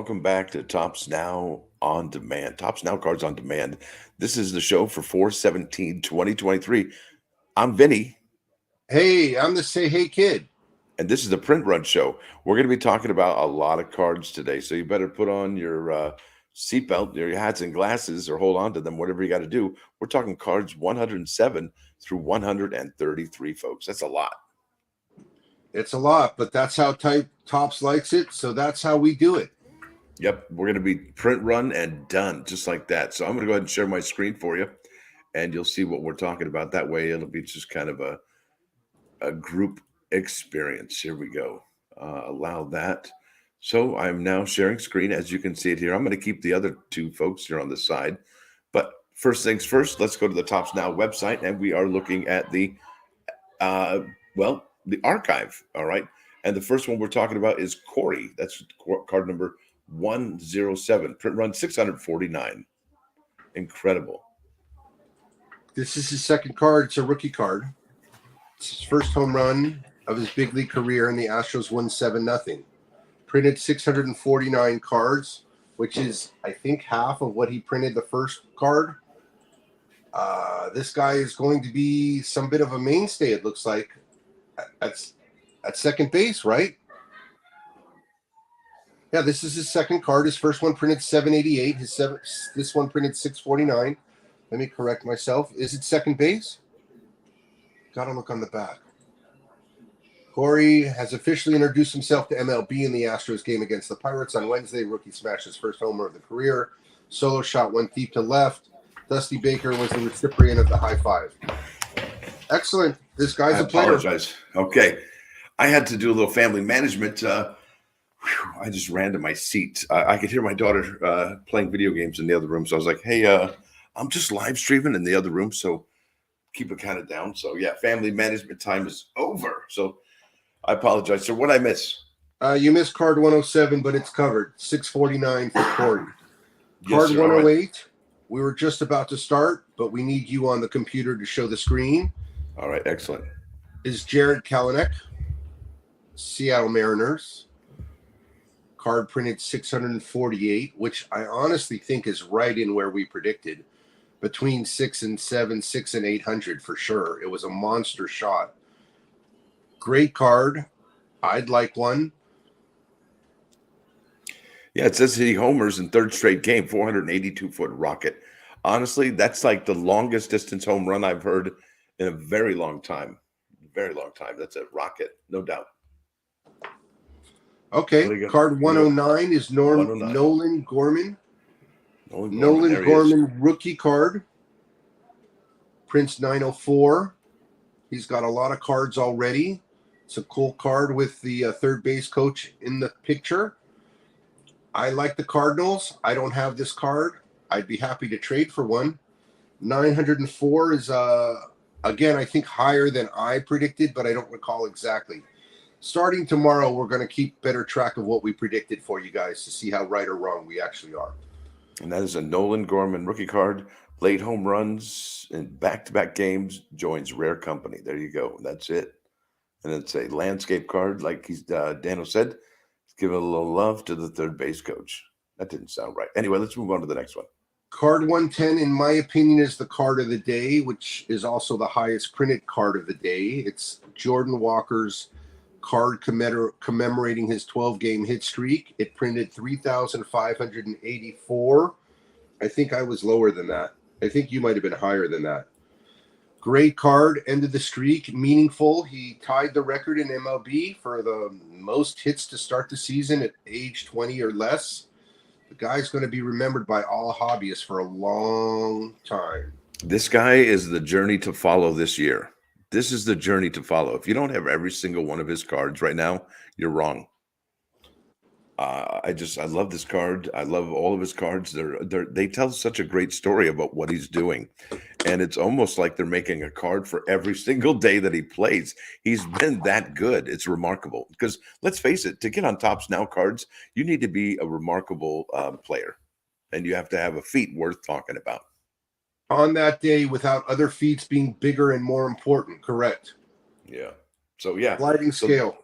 welcome back to Tops Now on Demand. Tops Now Cards on Demand. This is the show for 4/17/2023. I'm Vinny, Hey, I'm the Say Hey Kid. and this is the Print Run Show. We're going to be talking about a lot of cards today, so you better put on your seatbelt, your hats and glasses, or hold on to them, whatever you got to do. We're talking cards 107 through 133, folks. That's a lot. It's a lot, but that's how Tops likes it, so that's how we do it. Yep, we're going to be print run and done just like that. So I'm going to go ahead and share my screen for you, and you'll see what we're talking about. That way, it'll be just kind of a group experience. Here we go. Allow that. So I'm now sharing screen, as you can see it here. I'm going to keep the other two folks here on the side. But first things first, let's go to the Tops Now website, and we are looking at uh, the archive. All right. And the first one we're talking about is Corey. That's card number 107. Print run 649. Incredible. This is his second card. It's a rookie card. It's his first home run of his big league career, and the Astros won 7-0. Printed 649 cards, which is, I think, half of what he printed the first card. This guy is going to be some bit of a mainstay, it looks like, at second base, right? Yeah, this is his second card. His first one printed 788. This one printed 649. Let me correct myself. Is it second base? Gotta look on the back. Corey has officially introduced himself to MLB in the Astros game against the Pirates on Wednesday. Rookie smashed his first homer of the career. Solo shot went deep to left. Dusty Baker was the recipient of the high five. Excellent. This guy's a player. I apologize. Okay. I had to do a little family management. I just ran to my seat. I could hear my daughter playing video games in the other room. So I was like, hey, I'm just live streaming in the other room. So keep it kind of down. So, yeah, family management time is over. So I apologize. So what I miss? You missed card 107, but it's covered. 649 for Corey. Yes, Card sir. 108. We were just about to start, but we need you on the computer to show the screen. All right. Excellent. Is Jared Kalanick, Seattle Mariners. Card printed 648, which I honestly think is right in where we predicted. Between 6 and 7, 6 and 800 for sure. It was a monster shot. Great card. I'd like one. Yeah, it says he homers in third straight game, 482-foot rocket. Honestly, that's like the longest distance home run I've heard in a very long time. Very long time. That's a rocket, no doubt. Okay, card 109 is Nolan Gorman. Nolan Gorman rookie card. Prince 904. He's got a lot of cards already. It's a cool card with the third base coach in the picture. I like the Cardinals. I don't have this card. I'd be happy to trade for one. 904 is, again, I think higher than I predicted, but I don't recall exactly. Starting tomorrow, we're going to keep better track of what we predicted for you guys to see how right or wrong we actually are. And that is a Nolan Gorman rookie card. Late home runs in back-to-back games, joins rare company. There you go. That's it. And it's a landscape card, like Dano said. Give a little love to the third base coach. That didn't sound right. Anyway, let's move on to the next one. Card 110, in my opinion, is the card of the day, which is also the highest printed card of the day. It's Jordan Walker's card commemorating his 12-game hit streak. It printed 3,584. I think I was lower than that. I think you might have been higher than that. Great card, ended the streak, meaningful. He tied the record in MLB for the most hits to start the season at age 20 or less. The guy's going to be remembered by all hobbyists for a long time. This guy is the journey to follow this year. This is the journey to follow. If you don't have every single one of his cards right now, you're wrong. I love this card. I love all of his cards. They tell such a great story about what he's doing. And it's almost like they're making a card for every single day that he plays. He's been that good. It's remarkable. Because let's face it, to get on Tops Now cards, you need to be a remarkable player. And you have to have a feat worth talking about. On that day, without other feats being bigger and more important, correct? Yeah. So, yeah. Sliding scale.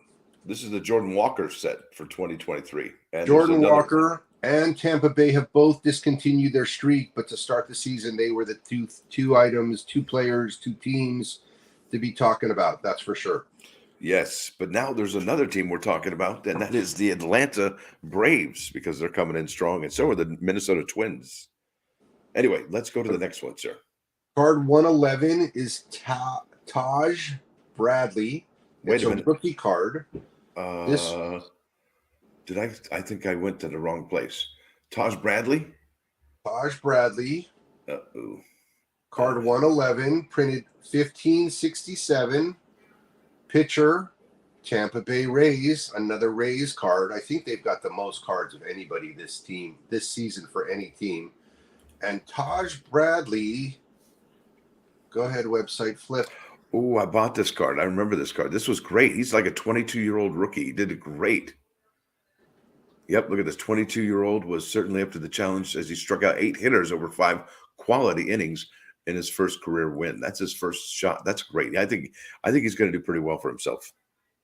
This is the Jordan Walker set for 2023. And Jordan Walker and Tampa Bay have both discontinued their streak, but to start the season, they were the two items, two players, two teams to be talking about. That's for sure. Yes, but now there's another team we're talking about, and that is the Atlanta Braves, because they're coming in strong, and so are the Minnesota Twins. Anyway, let's go to the next one, sir. Card 111 is Taj Bradley. It's a rookie card. Did I think I went to the wrong place. Taj Bradley? Taj Bradley. Uh-oh. Card 111, printed 1567. Pitcher, Tampa Bay Rays, another Rays card. I think they've got the most cards of anybody this season for any team. And Taj Bradley, go ahead, website flip. Oh, I bought this card. I remember this card. This was great. He's like a 22-year-old rookie. He did it great. Yep, look at this. 22-year-old was certainly up to the challenge as he struck out 8 hitters over 5 quality innings in his first career win. That's his first shot. That's great. I think he's going to do pretty well for himself.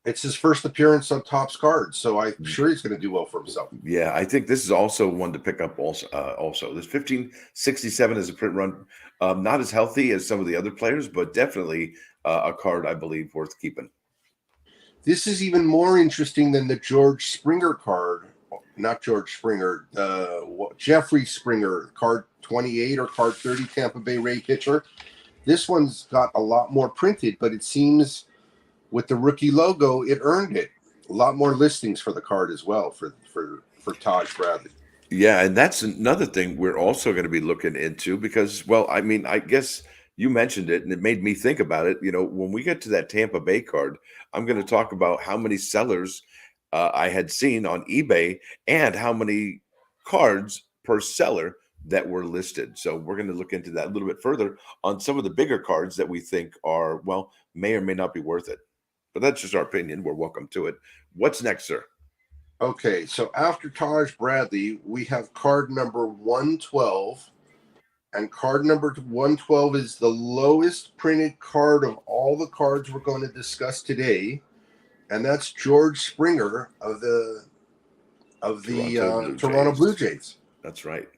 It's his first appearance on Topps cards, so I'm sure he's going to do well for himself. Yeah, I think this is also one to pick up also. This 1567 is a print run. Not as healthy as some of the other players, but definitely a card I believe worth keeping. This is even more interesting than the George Springer card. Not George Springer, Jeffrey Springer, card 28 or card 30, Tampa Bay Ray pitcher. This one's got a lot more printed, but it seems with the rookie logo, it earned it. A lot more listings for the card as well for Taj Bradley. Yeah, and that's another thing we're also going to be looking into because, well, I mean, I guess you mentioned it and it made me think about it. You know, when we get to that Tampa Bay card, I'm going to talk about how many sellers I had seen on eBay and how many cards per seller that were listed. So we're going to look into that a little bit further on some of the bigger cards that we think are, well, may or may not be worth it. But that's just our opinion. We're welcome to it. What's next, sir? Okay, so after Taj Bradley, we have card number 112. And card number 112 is the lowest printed card of all the cards we're going to discuss today. And that's George Springer of the Toronto Blue Jays. That's right.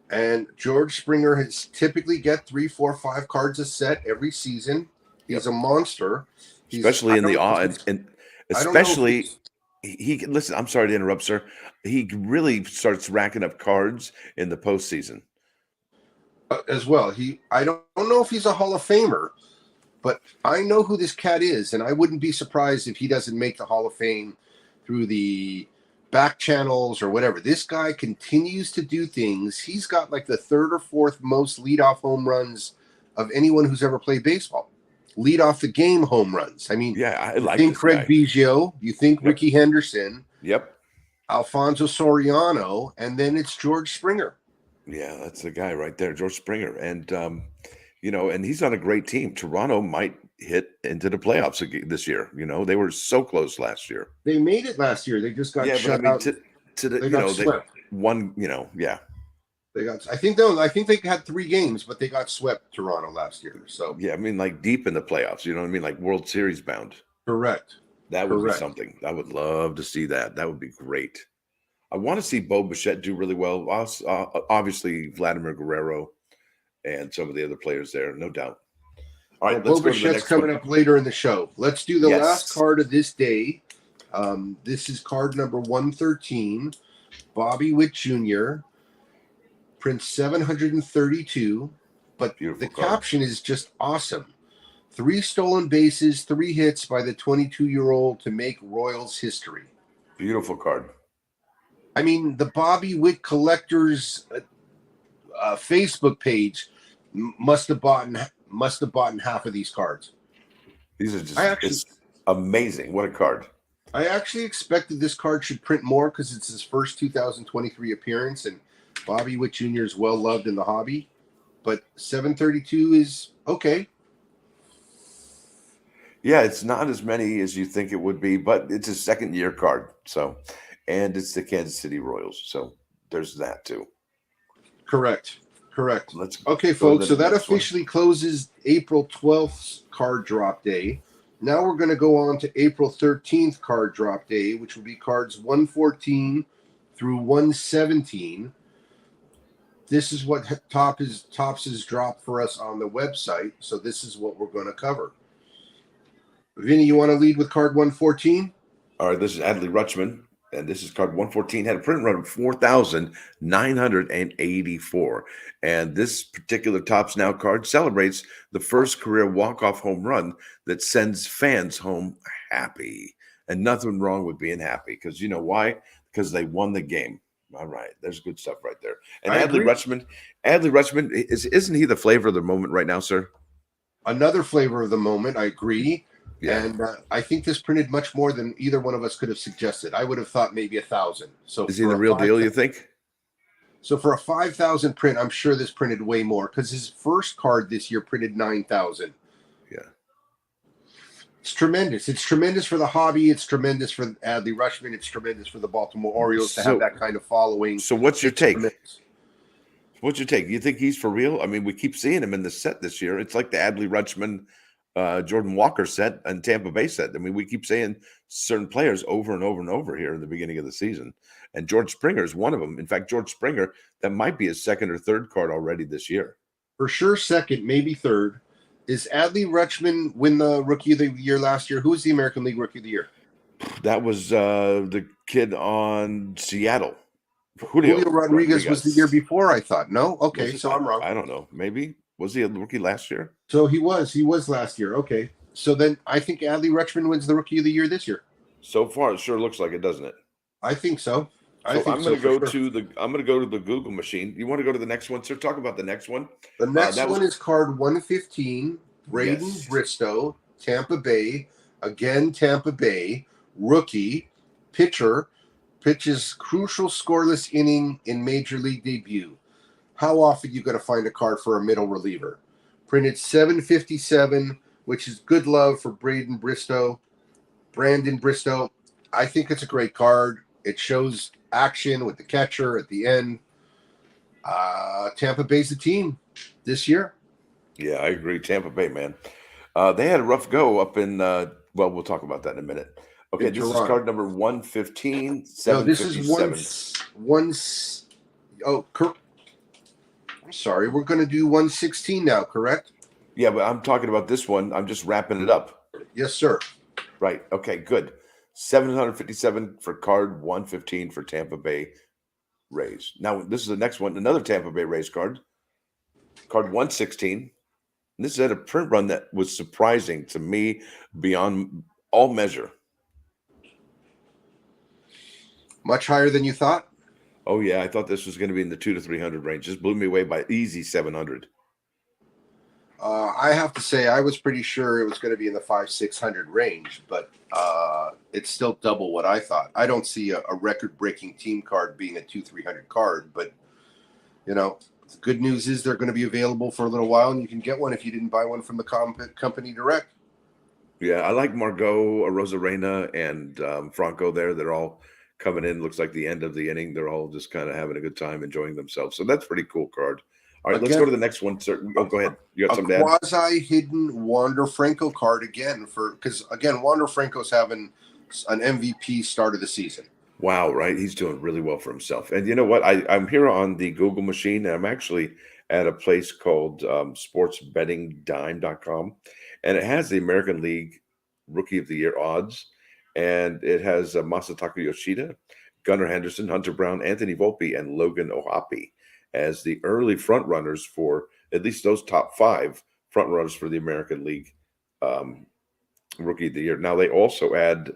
And George Springer has typically get 3, 4, 5 cards a set every season. He's a monster. Especially in the and especially he listen, I'm sorry to interrupt, sir. He really starts racking up cards in the postseason. As well. I don't know if he's a Hall of Famer, but I know who this cat is, and I wouldn't be surprised if he doesn't make the Hall of Fame through the back channels or whatever. This guy continues to do things. He's got like the 3rd or 4th most leadoff home runs of anyone who's ever played baseball. Lead off the game home runs. I mean, yeah, I like think Craig Biggio, you think Ricky Henderson, Alfonso Soriano, and then it's George Springer. Yeah, that's the guy right there, George Springer. And you know, and he's on a great team. Toronto might hit into the playoffs this year. You know, they were so close last year. They made it last year. They just got shut out. They won. You know, They got. I think they had 3 games, but they got swept Toronto last year. So yeah, I mean, like deep in the playoffs. You know what I mean? Like World Series bound. Correct. That would be something. I would love to see that. That would be great. I want to see Bo Bichette do really well. Obviously, Vladimir Guerrero and some of the other players there, no doubt. All right, Bo Bichette's coming up later in the show. Let's do the last card of this day. This is card number 113, Bobby Witt Jr., print 732, but the caption is just awesome. 3 stolen bases, 3 hits by the 22-year-old to make Royals history. Beautiful card. I mean, the Bobby Witt Collectors Facebook page must have bought half of these cards. These are just it's amazing. What a card. I actually expected this card should print more because it's his first 2023 appearance, and Bobby Witt Jr. is well loved in the hobby. But 732 is okay. Yeah, it's not as many as you think it would be, but it's a second-year card. So, and it's the Kansas City Royals. So there's that too. Correct. Okay, folks. So that officially closes April 12th card drop day. Now we're going to go on to April 13th card drop day, which will be cards 114, through 117. This is what Topps has dropped for us on the website. So this is what we're going to cover. Vinny, you want to lead with card 114? All right, this is Adley Rutschman, and this is card 114. Had a print run of 4,984. And this particular Topps Now card celebrates the first career walk-off home run that sends fans home happy. And nothing wrong with being happy, because you know why? Because they won the game. All right, there's good stuff right there. And Adley Rutschman, isn't he the flavor of the moment right now, sir? Another flavor of the moment, I agree. Yeah. And I think this printed much more than either one of us could have suggested. I would have thought maybe 1,000. So is he the real deal, you think? So for a 5,000 print, I'm sure this printed way more, because his first card this year printed 9,000. Yeah. It's tremendous. It's tremendous for the hobby. It's tremendous for Adley Rutschman. It's tremendous for the Baltimore Orioles to have that kind of following. So what's your take? What's your take? You think he's for real? I mean, we keep seeing him in the set this year. It's like the Adley Rutschman, Jordan Walker set and Tampa Bay set. I mean, we keep saying certain players over and over and over here in the beginning of the season. And George Springer is one of them. In fact, George Springer, that might be his second or third card already this year. For sure, second, maybe third. Is Adley Rutschman win the Rookie of the Year last year? Who was the American League Rookie of the Year? That was the kid on Seattle. Julio Rodriguez was the year before, I thought. No? Okay, so I'm wrong. I don't know. Maybe. Was he a rookie last year? So he was. He was last year. Okay. So then I think Adley Rutschman wins the Rookie of the Year this year. So far, it sure looks like it, doesn't it? I think so. I'm going to go to the Google machine. You want to go to the next one, sir? Talk about the next one. The next one is card 115. Braden Bristow, Tampa Bay. Again, Tampa Bay. Rookie. Pitcher. Pitches crucial scoreless inning in Major League debut. How often you going to find a card for a middle reliever? Printed 757, which is good love for Brandon Bristow. I think it's a great card. It shows action with the catcher at the end. Tampa Bay's the team this year. Yeah, I agree. Tampa Bay, man. They had a rough go up in, well, we'll talk about that in a minute. Okay, this is card number 115, 757. No, this is Kirk. I'm sorry. We're going to do 116 now, correct? Yeah, but I'm talking about this one. I'm just wrapping it up. Yes, sir. Right. Okay, good. 757 for card 115 for Tampa Bay Rays. Now, this is the next one, another Tampa Bay Rays card. Card 116. And this is a print run that was surprising to me beyond all measure. Much higher than you thought? Oh, yeah. I thought this was going to be in the 200 to 300 range. Just blew me away by easy 700. I have to say I was pretty sure it was going to be in the 500-600 range, but it's still double what I thought. I don't see a record-breaking team card being a 200-300 card, but you know, the good news is they're going to be available for a little while, and you can get one if you didn't buy one from the company direct. Yeah, I like Margot, Rosarena, and Franco there. They're all coming in. Looks like the end of the inning. They're all just kind of having a good time, enjoying themselves. So that's a pretty cool card. All right, let's go to the next one, sir. Oh, go ahead. You got something to add? Quasi-hidden Wander Franco card again, because Wander Franco's having an MVP start of the season. Wow, right? He's doing really well for himself. And you know what? I'm here on the Google machine, and I'm actually at a place called sportsbettingdime.com, and it has the American League Rookie of the Year odds, and it has Masataka Yoshida, Gunnar Henderson, Hunter Brown, Anthony Volpe, and Logan O'Hoppe as the early front runners for at least those top 5 front runners for the American League Rookie of the Year. Now they also add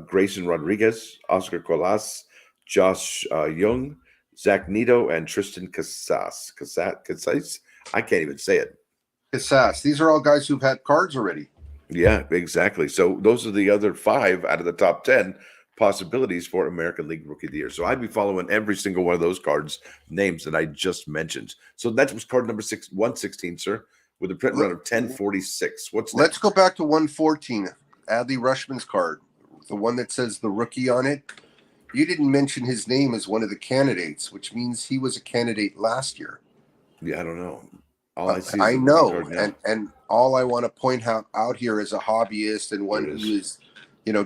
Grayson Rodriguez, Oscar Colas, Josh Young, Zach Neto, and Tristan Casas. I can't even say it. Casas. These are all guys who've had cards already. Yeah, exactly. So those are the other 5 out of the top 10 possibilities for American League Rookie of the Year. So I'd be following every single one of those cards names that I just mentioned. So that was card number 116, sir, with a print run of 1046. Let's go back to 114, Adley Rutschman's card, the one that says the rookie on it. You didn't mention his name as one of the candidates, which means he was a candidate last year. Yeah, I don't know. All I see is I know, and all I want to point out here as a hobbyist and one who is,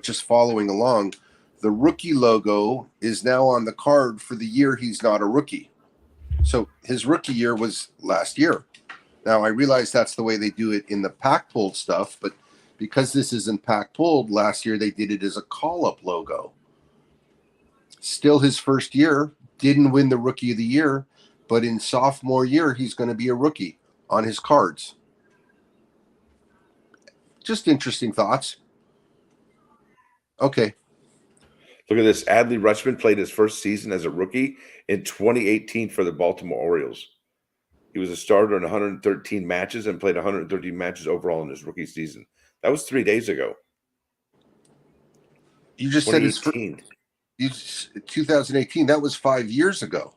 just following along. the rookie logo is now on the card for the year he's not a rookie. So his rookie year was last year. Now, I realize that's the way they do it in the pack pulled stuff, but because this isn't pack pulled, last year they did it as a call-up logo. Still his first year, didn't win the rookie of the year, but in sophomore year, he's going to be a rookie on his cards. Just interesting thoughts. Okay. Look at this. Adley Rutschman played his first season as a rookie in 2018 for the Baltimore Orioles. He was a starter in 113 matches and played 113 matches overall in his rookie season. That was 3 days ago. You just said his 2018. That was 5 years ago.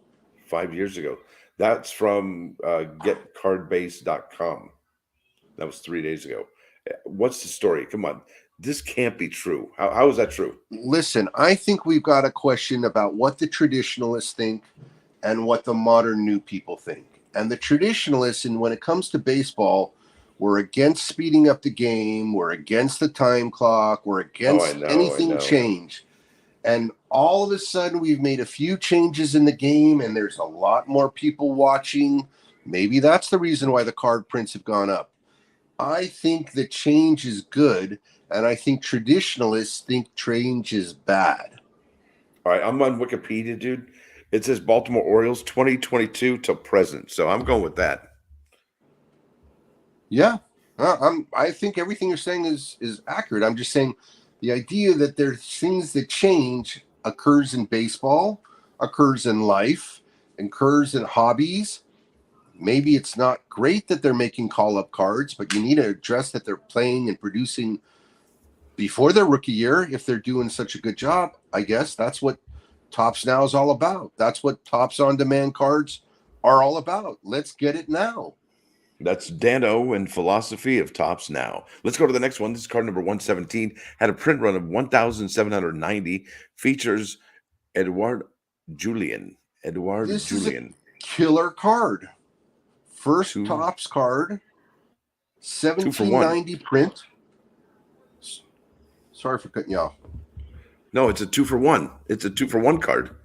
5 years ago. That's from getcardbase.com. That was 3 days ago. What's the story? Come on. This can't be true. How is that true? Listen, I think we've got a question about what the traditionalists think and what the modern new people think. And the traditionalists, and when it comes to baseball, we're against speeding up the game. We're against the time clock. We're against anything change. And all of a sudden, we've made a few changes in the game, and there's a lot more people watching. Maybe that's the reason why the card prints have gone up. I think the change is good, and I think traditionalists think change is bad. All right, I'm on Wikipedia, dude. It says Baltimore Orioles 2022 till present, so I'm going with that. Yeah, I think everything you're saying is accurate. I'm just saying the idea that there's things that change occurs in baseball, occurs in life, occurs in hobbies. Maybe it's not great that they're making call-up cards, but you need to address that they're playing and producing before their rookie year if they're doing such a good job. I guess that's what Topps Now is all about. That's what Topps On Demand cards are all about. Let's get it now. That's Dano and philosophy of Topps Now. Let's go to the next one. This is card number 117. Had a print run of 1,790. Features Edouard Julien. This is a killer card. First Topps card. 1790 print. Sorry for cutting you off. No, it's a 2-for-1. It's a 2-for-1 card.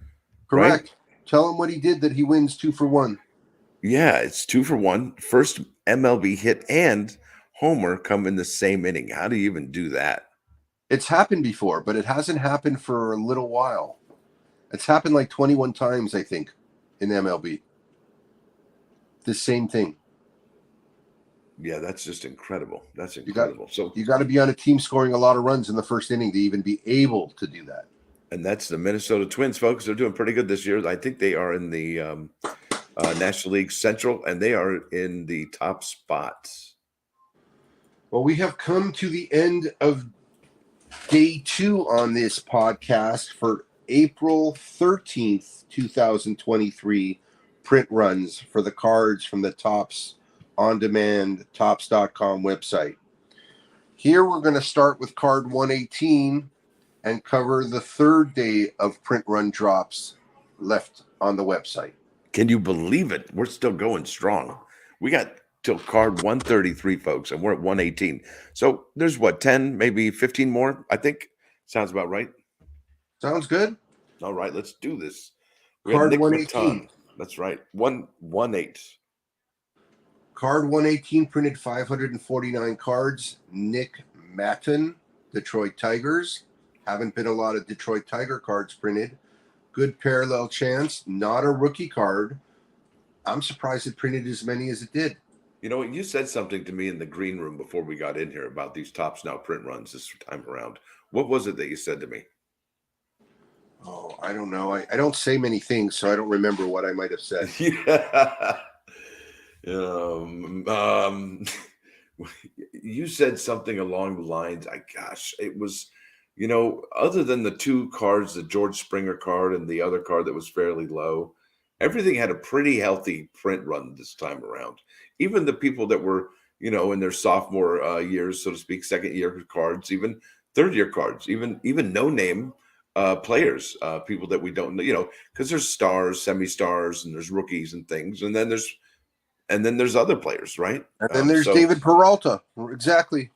Correct. Right? Tell him what he did that he wins 2-for-1. Yeah, it's 2-for-1. First MLB hit and homer come in the same inning. How do you even do that? It's happened before, but it hasn't happened for a little while. It's happened like 21 times, I think, in MLB. The same thing. Yeah, that's just incredible. That's incredible. So you got to be on a team scoring a lot of runs in the first inning to even be able to do that. And that's the Minnesota Twins, folks. They're doing pretty good this year. I think they are in the National League Central, and they are in the top spots. Well, we have come to the end of day 2 on this podcast for April 13th, 2023 print runs for the cards from the Topps On Demand Topps.com website. Here we're going to start with card 118 and cover the third day of print run drops left on the website. Can you believe it? We're still going strong. We got till card 133, folks, and we're at 118. So there's 10, maybe 15 more, I think. Sounds about right. Sounds good. All right, let's do this. Card 118. That's right. 118. Card 118 printed 549 cards. Nick Maton, Detroit Tigers. Haven't been a lot of Detroit Tiger cards printed. Good parallel chance. Not a rookie card. I'm surprised it printed as many as it did. You know, you said something to me in the green room before we got in here about these Topps Now print runs this time around. What was it that you said to me? Oh, I don't know. I don't say many things, so I don't remember what I might have said. You said something along the lines, it was, other than the 2 cards, the George Springer card and the other card that was fairly low, everything had a pretty healthy print run this time around. Even the people that were, in their sophomore years, so to speak, second year cards, even third year cards, even no-name players, people that we don't know, because there's stars, semi-stars, and there's rookies and things, and then there's other players, right? And then there's David Peralta. Exactly.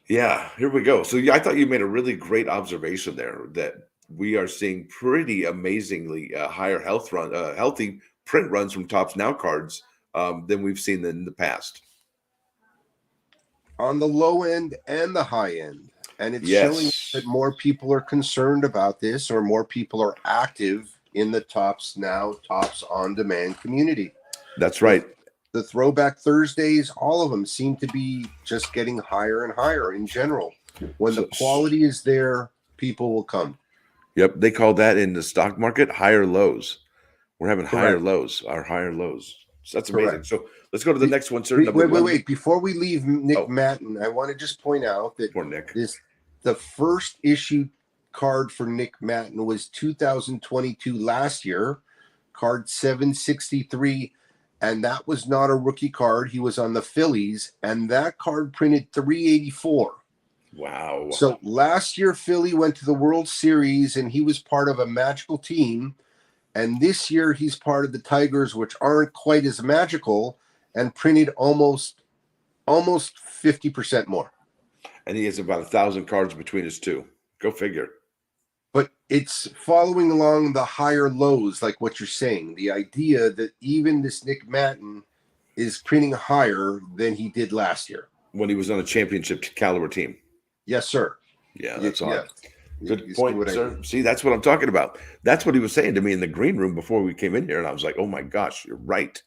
Yeah, here we go. So yeah, I thought you made a really great observation there that we are seeing pretty amazingly higher healthy print runs from Tops Now cards than we've seen in the past. On the low end and the high end. And it's showing that Yes, more people are concerned about this, or more people are active in the Tops Now, Tops On Demand community. that's right. The Throwback Thursdays, all of them seem to be just getting higher and higher in general. When the quality is there, people will come. Yep, they call that in the stock market higher lows. We're having higher Correct. lows, our higher lows. So that's amazing. Correct. So let's go to the next one, sir. Wait. Before we leave Nick Matten, I want to just point out that Poor Nick. the first issue card for Nick Matten was 2022 last year, card 763, and that was not a rookie card. He was on the Phillies, and that card printed 384. Wow. So last year, Philly went to the World Series, and he was part of a magical team. And this year, he's part of the Tigers, which aren't quite as magical, and printed almost 50% more. And he has about 1,000 cards between his two. Go figure. But it's following along the higher lows, like what you're saying. The idea that even this Nick Matten is printing higher than he did last year when he was on a championship caliber team. Yes, sir. Yeah, that's all. Good point, sir. See, that's what I'm talking about. That's what he was saying to me in the green room before we came in here, and I was like, "Oh my gosh, you're right."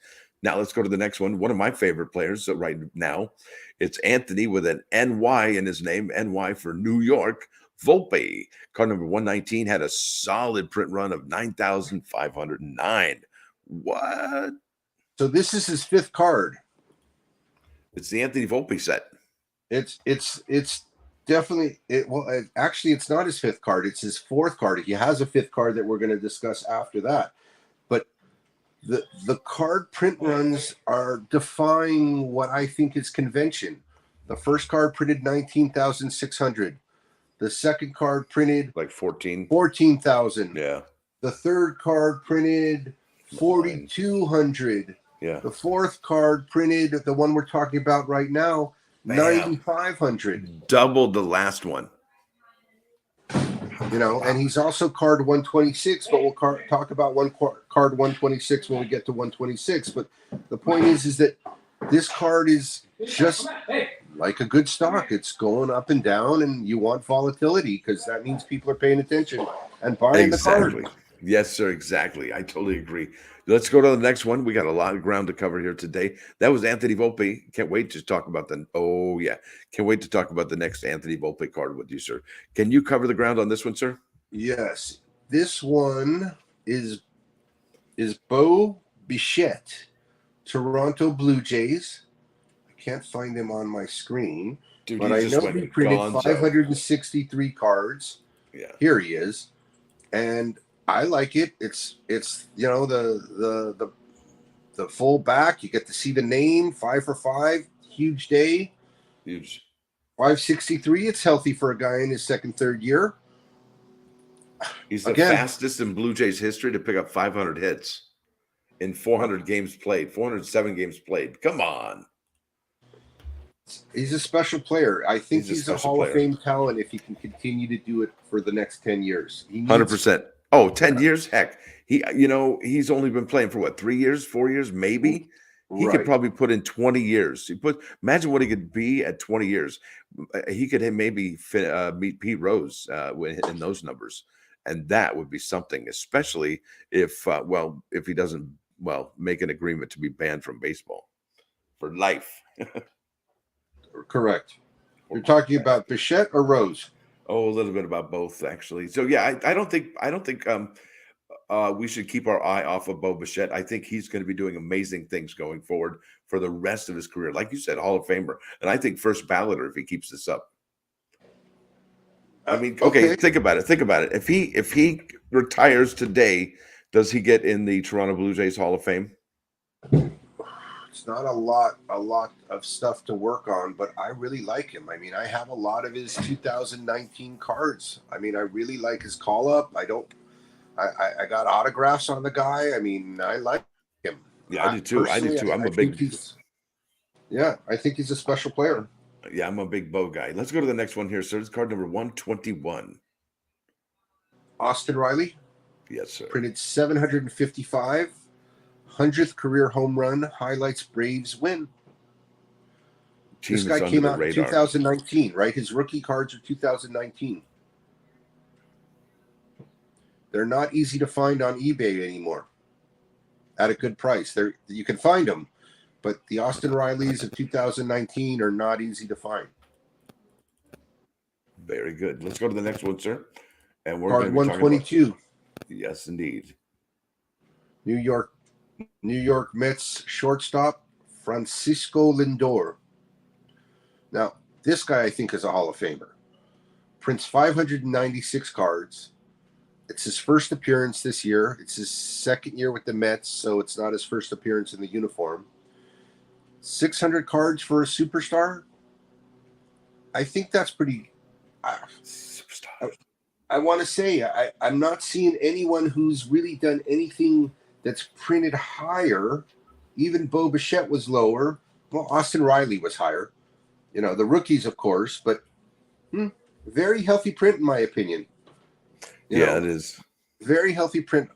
Now let's go to the next one. One of my favorite players right now, it's Anthony with an NY in his name, NY for New York. Volpe, card number 119, had a solid print run of 9,509. What? So this is his fifth card. It's the Anthony Volpe set. It's definitely actually it's not his fifth card, it's his fourth card. He has a fifth card that we're going to discuss after that. But the card print runs are defying what I think is convention. The first card printed 19,600. The second card printed like 14,000. Yeah. The third card printed 4,200. Yeah. The fourth card printed, the one we're talking about right now, 9,500. Doubled the last one. And he's also card 126, but we'll talk about card 126 when we get to 126. But the point is that this card is just like a good stock. It's going up and down, and you want volatility because that means people are paying attention and buying the card. Yes, sir. Exactly. I totally agree. Let's go to the next one. We got a lot of ground to cover here today. That was Anthony Volpe. Can't wait to talk about Can't wait to talk about the next Anthony Volpe card with you, sir. Can you cover the ground on this one, sir? Yes. This one is Bo Bichette, Toronto Blue Jays. I can't find him on my screen, but I know he printed 563 cards. Yeah. Here he is. And I like it. It's the full back. You get to see the name, 5 for 5, huge day. Huge. 563. It's healthy for a guy in his second, third year. He's the fastest in Blue Jays history to pick up 500 hits in 400 games played, 407 games played. Come on. He's a special player. I think he's a Hall of Fame talent if he can continue to do it for the next 10 years. 100%. Oh, 10 years? Heck. He's only been playing for what, 3 years, 4 years, maybe? He could probably put in 20 years. Imagine what he could be at 20 years. He could maybe meet Pete Rose in those numbers. And that would be something, especially if he doesn't, make an agreement to be banned from baseball for life. Correct. You're talking about Bichette or Rose? Oh, a little bit about both, actually. So yeah, I don't think we should keep our eye off of Bo Bichette. I think he's going to be doing amazing things going forward for the rest of his career. Like you said, Hall of Famer, and I think first balloter if he keeps this up. I mean, okay, think about it. If he retires today, does he get in the Toronto Blue Jays Hall of Fame? It's not a lot of stuff to work on, but I really like him. I mean, I have a lot of his 2019 cards. I mean, I really like his call up. I got autographs on the guy. I mean, I like him. Yeah, I do too. I'm a big. I think he's a special player. Yeah, I'm a big Bo guy. Let's go to the next one here, sir. It's card number 121. Austin Riley. Yes, sir. Printed 755. 100th career home run. Highlights Braves win. This guy came out in 2019, right? His rookie cards are 2019. They're not easy to find on eBay anymore at a good price. You can find them, but the Austin Rileys of 2019 are not easy to find. Very good. Let's go to the next one, sir. And we're card 122. Yes, indeed. New York Mets shortstop Francisco Lindor. Now, this guy I think is a Hall of Famer. Prints 596 cards. It's his first appearance this year. It's his second year with the Mets, so it's not his first appearance in the uniform. 600 cards for a superstar. I think that's pretty. Superstar. I want to say I'm not seeing anyone who's really done anything that's printed higher. Even Bo Bichette was lower. Well, Austin Riley was higher. You know, the rookies, of course, but very healthy print in my opinion. You know, it is. Very healthy print.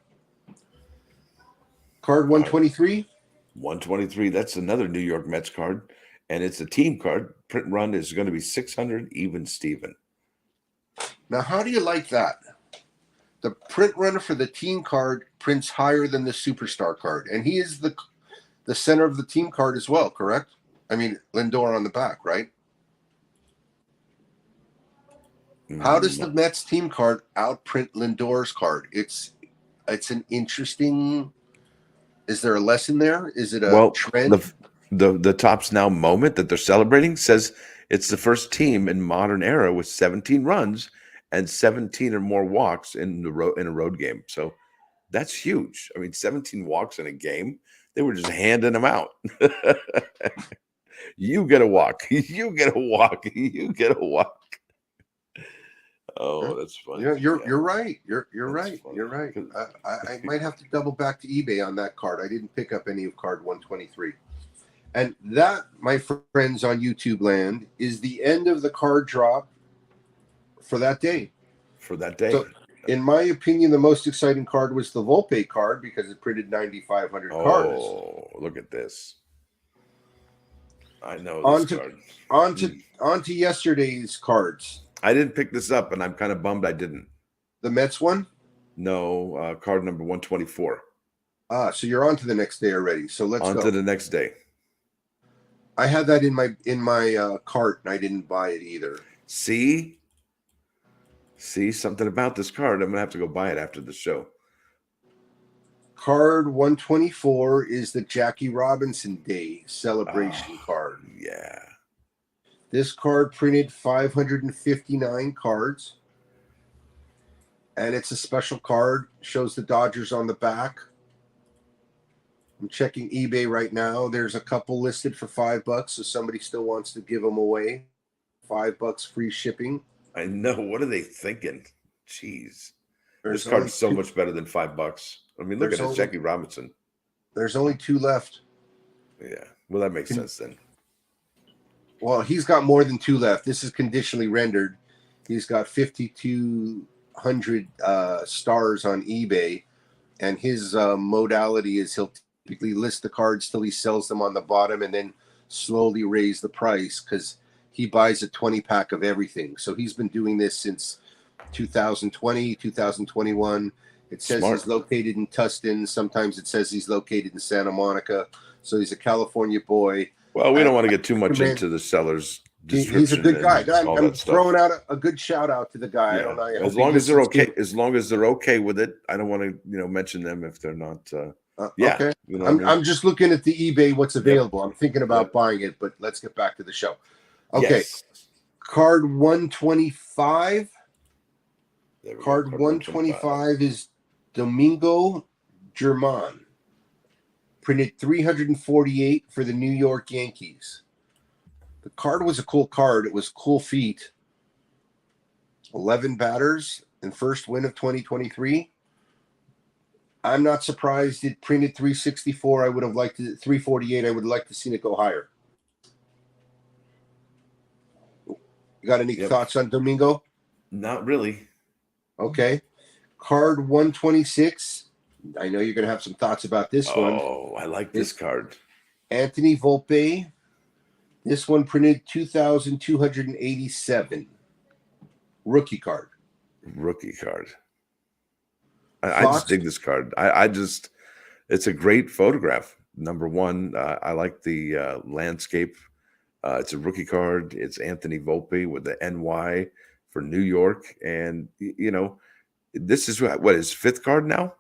Card 123. 123. That's another New York Mets card. And it's a team card. Print run is going to be 600, even Steven. Now, how do you like that? The print run for the team card prints higher than the superstar card. And he is the center of the team card as well, correct? I mean, Lindor on the back, right? How does the Mets team card outprint Lindor's card? It's an interesting. Is there a lesson there? Is it a trend? The Topps Now moment that they're celebrating says it's the first team in modern era with 17 runs and 17 or more walks in a road game. So that's huge. I mean, 17 walks in a game. They were just handing them out. You get a walk. You get a walk. You get a walk. Oh, that's funny. You're right. You're right. Funny. You're right. I might have to double back to eBay on that card. I didn't pick up any of card 123. And that, my friends on YouTube land, is the end of the card drop for that day. So, in my opinion, the most exciting card was the Volpe card because it printed 9,500 cards. Oh, look at this. I know this card. On to yesterday's cards. I didn't pick this up, and I'm kind of bummed I didn't. The Mets one? No, card number 124. So you're on to the next day already. So let's go. On to the next day. I had that in my cart, and I didn't buy it either. See something about this card. I'm gonna have to go buy it after the show. Card 124 is the Jackie Robinson Day celebration card. Yeah. This card printed 559 cards. And it's a special card. Shows the Dodgers on the back. I'm checking eBay right now. There's a couple listed for $5, so somebody still wants to give them away. $5 free shipping. I know. What are they thinking? Jeez. This card's so much better than $5. I mean, look at it, Jackie Robinson. There's only 2 left. Yeah. Well, that makes sense then. Well, he's got more than 2 left. This is conditionally rendered. He's got 5,200 stars on eBay, and his modality is he'll typically list the cards till he sells them on the bottom and then slowly raise the price because he buys a 20-pack of everything. So he's been doing this since 2020, 2021. It says he's located in Tustin. Sometimes it says he's located in Santa Monica. So he's a California boy. Well, we don't want to get too much into the seller's description. He's a good guy. I'm throwing out a good shout out to the guy. Yeah. I don't know. As long as they're okay. As long as they're okay with it, I don't want to, mention them if they're not. Okay. I'm just looking at the eBay what's available. I'm thinking about buying it, but let's get back to the show. Okay. Yes. Card 125. Card 125 is Domingo Germán. Printed 348 for the New York Yankees. The card was a cool card. It was cool feet. 11 batters and first win of 2023. I'm not surprised it printed 364. I would have liked it 348. I would like to see it go higher. You got any thoughts on Domingo? Not really. Okay. Card 126. I know you're going to have some thoughts about this one. Oh, I like this card. Anthony Volpe. This one printed 2,287. Rookie card. Rookie card. I just dig this card. I just, it's a great photograph. Number one, I like the landscape. It's a rookie card. It's Anthony Volpe with the NY for New York. And, you know, this is what his fifth card now?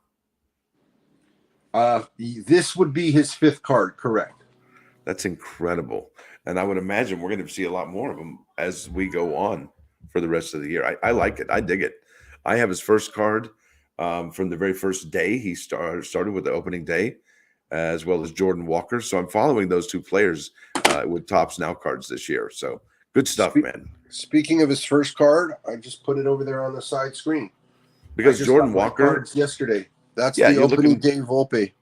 This would be his fifth card, correct. That's incredible. And I would imagine we're going to see a lot more of them as we go on for the rest of the year. I like it. I dig it. I have his first card from the very first day. He started with the opening day, as well as Jordan Walker. So I'm following those two players with Topps Now cards this year. So good stuff, man. Speaking of his first card, I just put it over there on the side screen. Because Jordan Walker yesterday. That's the opening day Volpe.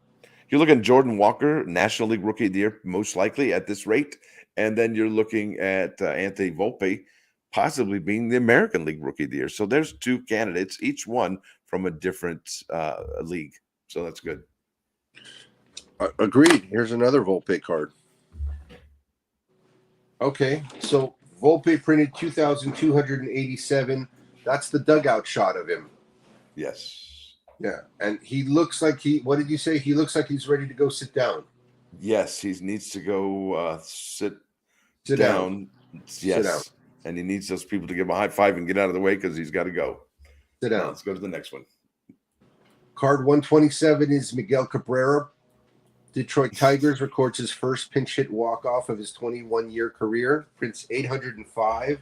You're looking at Jordan Walker, National League Rookie of the Year, most likely at this rate. And then you're looking at Anthony Volpe possibly being the American League Rookie of the Year. So there's two candidates, each one from a different league. So that's good. Agreed. Here's another Volpe card. Okay, so Volpe printed 2,287. That's the dugout shot of him. Yes. Yeah, and he looks like what did you say? He looks like he's ready to go sit down. Yes, he needs to go sit down. Yes. Sit down. And he needs those people to give him a high five and get out of the way because he's got to go. Sit down. Now, let's go to the next one. Card 127 is Miguel Cabrera. Detroit Tigers records his first pinch hit walk-off of his 21-year career. Prints 805.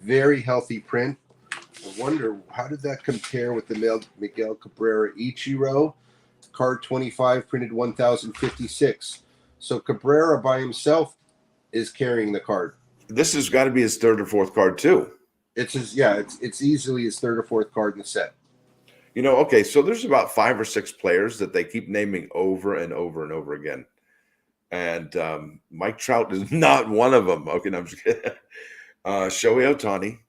Very healthy print. I wonder, how did that compare with the Miguel Cabrera Ichiro? Card 25 printed 1,056. So Cabrera by himself is carrying the card. This has got to be his third or fourth card too. It's easily his third or fourth card in the set. You know, okay, so there's about 5 or 6 players that they keep naming over and over and over again. And Mike Trout is not one of them. Okay, no, I'm just kidding. Shohei Ohtani,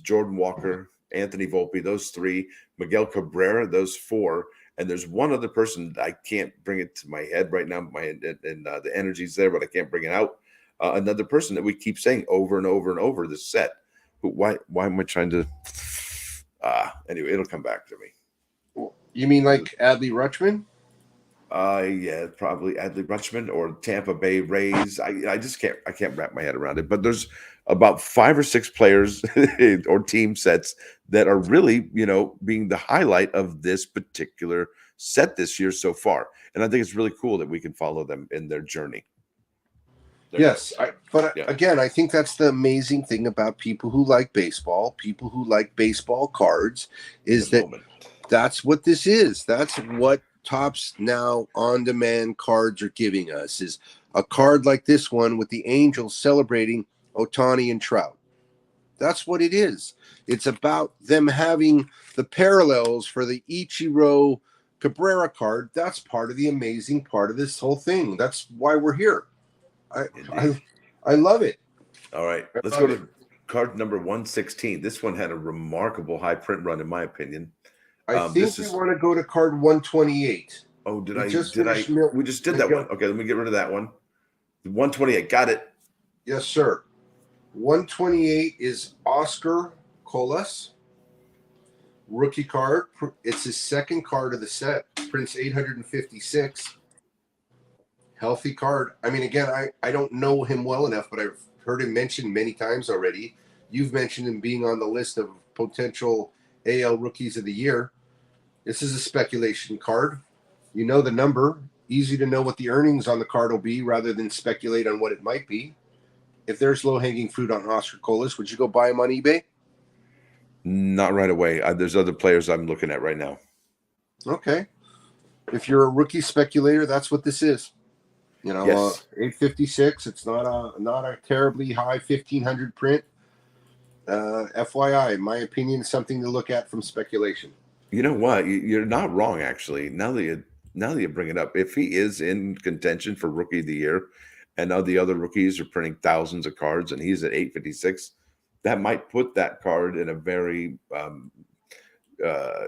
Jordan Walker, Anthony Volpe, those 3, Miguel Cabrera, those 4, and there's one other person I can't bring it to my head right now. The energy's there, but I can't bring it out. Another person that we keep saying over and over and over this set. Why am I trying to? Anyway, it'll come back to me. You mean like Adley Rutschman? Yeah, probably Adley Rutschman or Tampa Bay Rays. I just can't wrap my head around it. But there's about 5 or 6 players or team sets that are really, you know, being the highlight of this particular set this year so far. And I think it's really cool that we can follow them in their journey. Yes, again, I think that's the amazing thing about people who like baseball, people who like baseball cards, is that's what this is. That's what Topps Now on-demand cards are giving us, is a card like this one with the Angels celebrating Ohtani and Trout. That's what it is. It's about them having the parallels for the Ichiro Cabrera card. That's part of the amazing part of this whole thing. That's why we're here. I love it. All right, let's go to card number 116. This one had a remarkable high print run, in my opinion. I think we want to go to card 128. Oh, we just did that one. Okay, let me get rid of that one. 128, got it. Yes, sir. 128 is Oscar Colas. Rookie card. It's his second card of the set. Prints 856. Healthy card. I mean, again, I don't know him well enough, but I've heard him mentioned many times already. You've mentioned him being on the list of potential AL Rookies of the Year. This is a speculation card. You know the number. Easy to know what the earnings on the card will be rather than speculate on what it might be. If there's low-hanging fruit on Oscar Colas, would you go buy him on eBay? Not right away. There's other players I'm looking at right now. Okay. If you're a rookie speculator, that's what this is. You know, yes. 856. It's not a terribly high 1,500 print. FYI, in my opinion, something to look at from speculation. You know what? You're not wrong, actually. Now that you bring it up, if he is in contention for Rookie of the Year, and now the other rookies are printing thousands of cards, and he's at 856. That might put that card in a very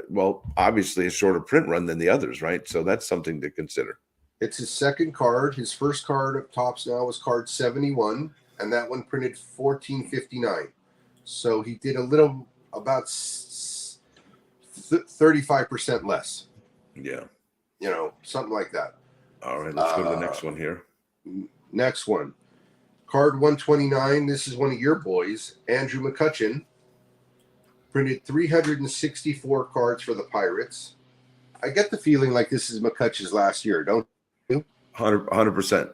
well, obviously a shorter print run than the others, right? So that's something to consider. It's his second card. His first card up tops now was card 71, and that one printed 1459. So he did a little about 35% less. Yeah. You know, something like that. All right, let's go to the next one here. Next one. Card 129. This is one of your boys, Andrew McCutchen. Printed 364 cards for the Pirates. I get the feeling like this is McCutchen's last year, don't you? 100%.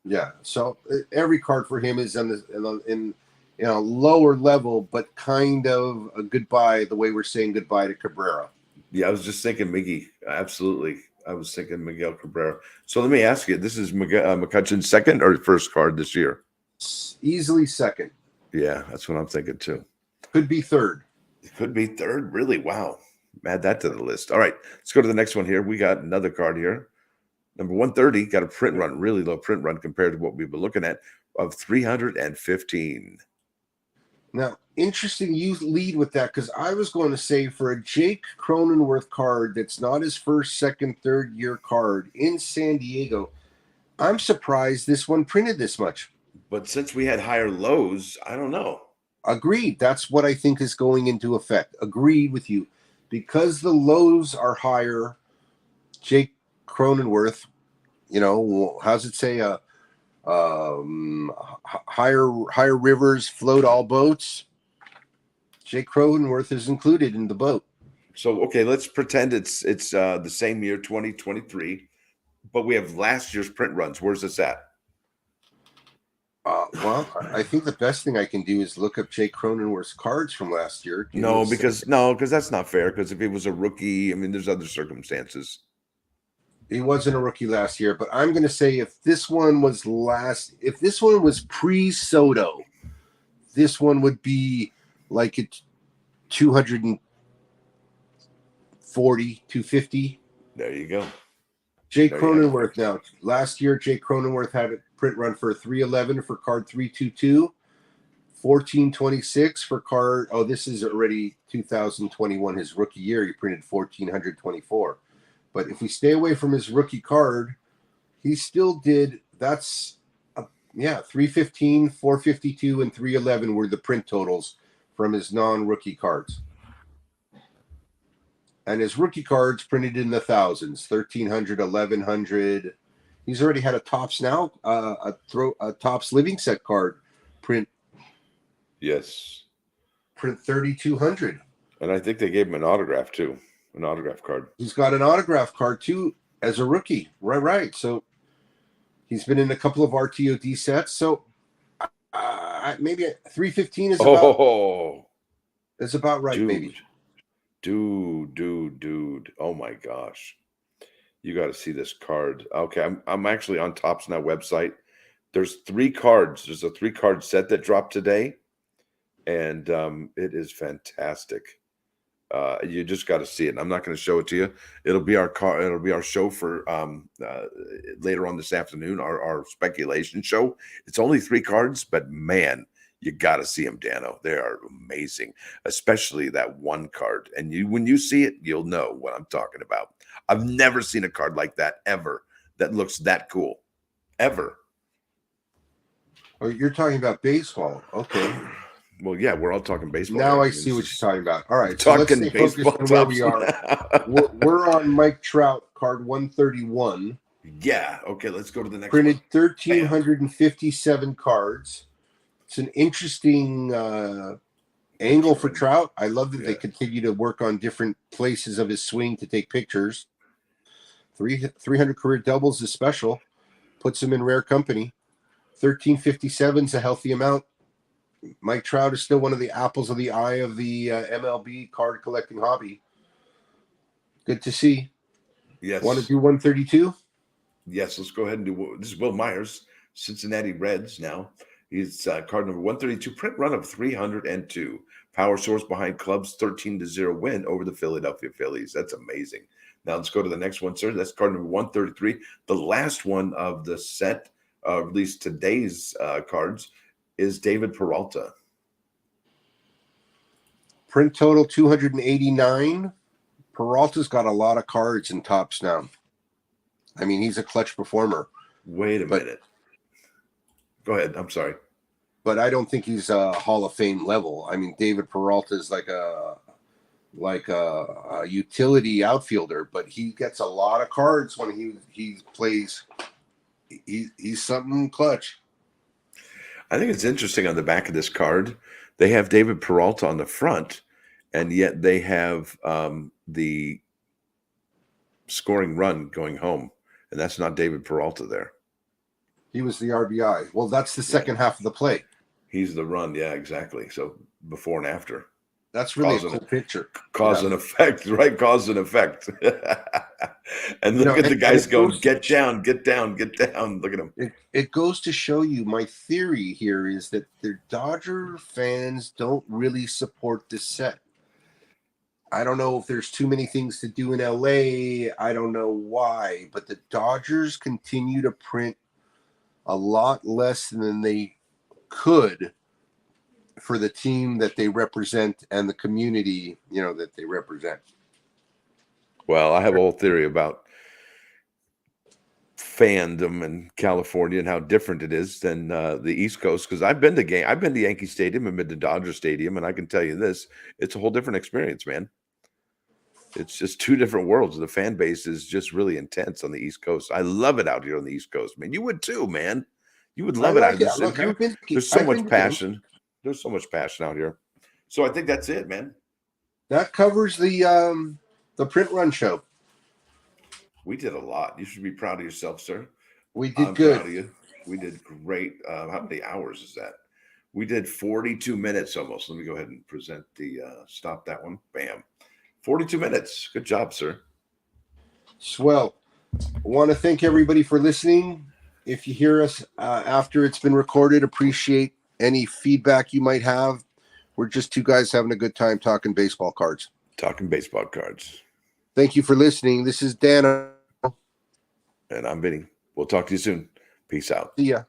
Yeah. So every card for him is in lower level, but kind of a goodbye, the way we're saying goodbye to Cabrera. Yeah, I was just thinking Miggy. Absolutely. I was thinking Miguel Cabrera. So let me ask you, this is McCutchen's second or first card this year? Easily second. Yeah, that's what I'm thinking too. Could be third. It could be third. Really? Wow. Add that to the list. All right, let's go to the next one here. We got another card here. Number 130, got a print run, really low print run compared to what we've been looking at, of 315. Now, interesting you lead with that, because I was going to say for a Jake Cronenworth card that's not his first, second, third year card in San Diego, I'm surprised this one printed this much. But since we had higher lows, I don't know. Agreed. That's what I think is going into effect. Agreed with you. Because the lows are higher, Jake Cronenworth, you know, how's it say? Higher rivers float all boats. Jake Cronenworth is included in the boat. So, okay, let's pretend it's the same year, 2023, but we have last year's print runs. Where's this at? Well, I think the best thing I can do is look up Jake Cronenworth's cards from last year. Because that's not fair. Because if he was a rookie, I mean, there's other circumstances. He wasn't a rookie last year, but I'm going to say if this one was pre-Soto, this one would be like a 240, 250. There you go. Jake Cronenworth now. Last year, Jake Cronenworth had a print run for 311 for card 322, 1426 for card. Oh, this is already 2021, his rookie year. He printed 1424. But if we stay away from his rookie card, he still did. 315, 452, and 311 were the print totals from his non-rookie cards. And his rookie cards printed in the thousands, 1,300, 1,100. He's already had a Topps now, a Topps living set card print. Yes. Print 3,200. And I think they gave him an autograph too, an autograph card. He's got an autograph card too as a rookie. Right. So he's been in a couple of RTOD sets. So maybe 315 is about right, dude. maybe. Dude. Oh my gosh. You got to see this card. Okay, I'm actually on Topps Now website. There's 3 cards. There's a 3-card set that dropped today, and it is fantastic. You just got to see it. I'm not going to show it to you. It'll be our show for later on this afternoon. Our speculation show. It's only 3 cards, but man, you got to see them, Dano. They are amazing, especially that one card. And when you see it, you'll know what I'm talking about. I've never seen a card like that ever that looks that cool, ever. Oh, you're talking about baseball. Okay. Well, yeah, we're all talking baseball. Now I see what you're talking about. All right. So let's stay focused on where we are. We're on Mike Trout, card 131. Yeah. Okay, let's go to the next Printed one. 1,357 cards. It's an interesting angle for Trout. I love that they continue to work on different places of his swing to take pictures. 300 career doubles is special. Puts him in rare company. 1,357 is a healthy amount. Mike Trout is still one of the apples of the eye of the MLB card collecting hobby. Good to see. Yes. Want to do 132? Yes, let's go ahead and do. This is Will Myers, Cincinnati Reds now. He's card number 132, print run of 302. Power source behind Club's 13-0 win over the Philadelphia Phillies. That's amazing. Now let's go to the next one, sir. That's card number 133, the last one of the set released today's cards, is David Peralta. Print total 289. Peralta's got a lot of cards in Topps now. I mean, he's a clutch performer. Wait a minute. Go ahead. I'm sorry. But I don't think he's a Hall of Fame level. I mean, David Peralta is like a utility outfielder, but he gets a lot of cards when he plays. He's something clutch. I think it's interesting on the back of this card, they have David Peralta on the front, and yet they have the scoring run going home, and that's not David Peralta there. He was the RBI. Well, that's the second half of the play. He's the run. Yeah, exactly. So before and after. That's really a cool picture. Cause and effect, right? Cause and effect. And look at the guys going, get down, get down, get down. Look at them. It goes to show you, my theory here is that the Dodger fans don't really support this set. I don't know if there's too many things to do in LA. I don't know why, but the Dodgers continue to print a lot less than they could for the team that they represent and the community, that they represent. Well, I have a whole theory about fandom in California and how different it is than the East Coast. Because I've been to Yankee Stadium and been to Dodger Stadium, and I can tell you this: it's a whole different experience, man. It's just two different worlds. The fan base is just really intense on the East Coast. I love it out here on the East Coast, man. You would too, man. You would love it out here. There's so much passion. There's so much passion out here. So I think that's it, man. That covers the print run show. We did a lot. You should be proud of yourself, sir. We did good. Proud of you. We did great. How many hours is that? We did 42 minutes almost. Let me go ahead and present the stop that one. Bam. 42 minutes. Good job, sir. Swell. I want to thank everybody for listening. If you hear us after it's been recorded, appreciate any feedback you might have. We're just two guys having a good time talking baseball cards. Talking baseball cards. Thank you for listening. This is Dan. And I'm Vinny. We'll talk to you soon. Peace out. See ya.